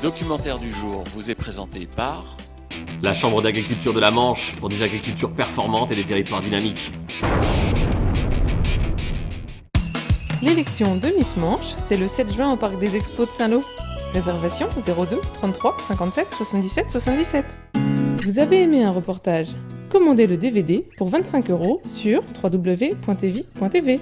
documentaire du jour vous est présenté par la Chambre d'agriculture de la Manche pour des agricultures performantes et des territoires dynamiques. L'élection de Miss Manche, c'est le 7 juin au Parc des Expos de Saint-Lô. Réservation 02 33 57 77 77. Vous avez aimé un reportage? Commandez le DVD pour 25 € sur www.tv.tv.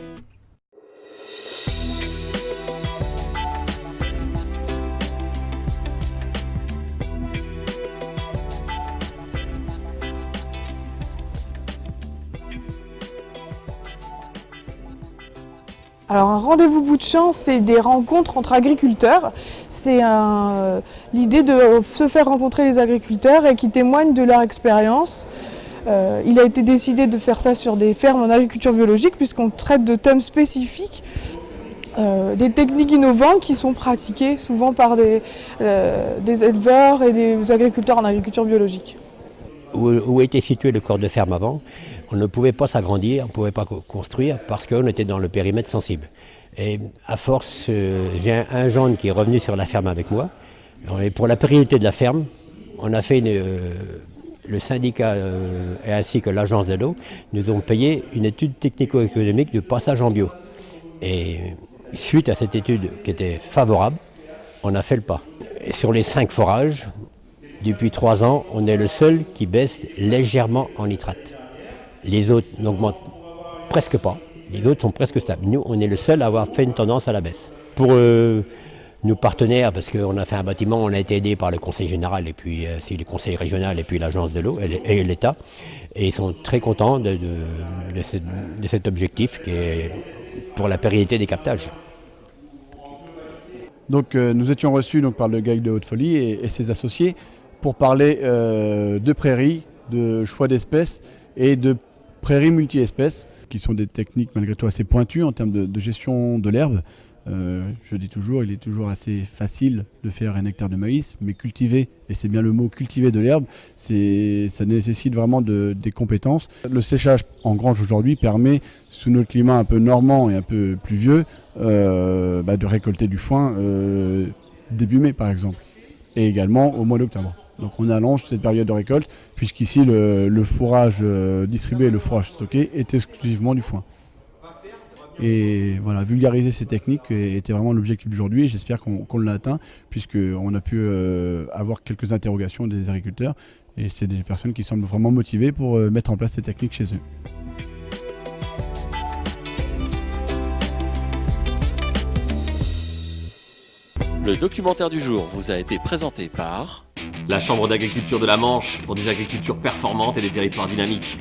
Alors un rendez-vous bout de champ, c'est des rencontres entre agriculteurs. C'est l'idée de se faire rencontrer les agriculteurs et qui témoignent de leur expérience. Il a été décidé de faire ça sur des fermes en agriculture biologique puisqu'on traite de thèmes spécifiques, des techniques innovantes qui sont pratiquées souvent par des éleveurs et des agriculteurs en agriculture biologique. Où était situé le corps de ferme avant, on ne pouvait pas s'agrandir, on ne pouvait pas construire parce qu'on était dans le périmètre sensible. Et à force, j'ai un gendre qui est revenu sur la ferme avec moi. Et pour la pérennité de la ferme, on a fait le syndicat et ainsi que l'agence de l'eau nous ont payé une étude technico-économique de passage en bio. Et suite à cette étude qui était favorable, on a fait le pas. Et sur les 5 forages, depuis 3 ans, on est le seul qui baisse légèrement en nitrate. Les autres n'augmentent presque pas, les autres sont presque stables. Nous, on est le seul à avoir fait une tendance à la baisse. Pour nos partenaires, parce qu'on a fait un bâtiment, on a été aidé par le conseil général, et puis c'est le conseil régional, et puis l'agence de l'eau, et l'État. Et ils sont très contents de cet objectif qui est pour la pérennité des captages. Donc nous étions reçus par le GAEC de Haute-Folie et ses associés pour parler de prairies, de choix d'espèces et de prairies multi-espèces, qui sont des techniques malgré tout assez pointues en termes de gestion de l'herbe. Je dis toujours, il est toujours assez facile de faire un hectare de maïs, mais cultiver, et c'est bien le mot cultiver de l'herbe, ça nécessite vraiment des compétences. Le séchage en grange aujourd'hui permet, sous notre climat un peu normand et un peu pluvieux, de récolter du foin début mai par exemple, et également au mois d'octobre. Donc on allonge cette période de récolte, puisqu'ici le fourrage distribué et le fourrage stocké est exclusivement du foin. Et voilà, vulgariser ces techniques était vraiment l'objectif d'aujourd'hui, et j'espère qu'on l'a atteint, puisqu'on a pu avoir quelques interrogations des agriculteurs, et c'est des personnes qui semblent vraiment motivées pour mettre en place ces techniques chez eux. Le documentaire du jour vous a été présenté par La Chambre d'agriculture de la Manche pour des agricultures performantes et des territoires dynamiques.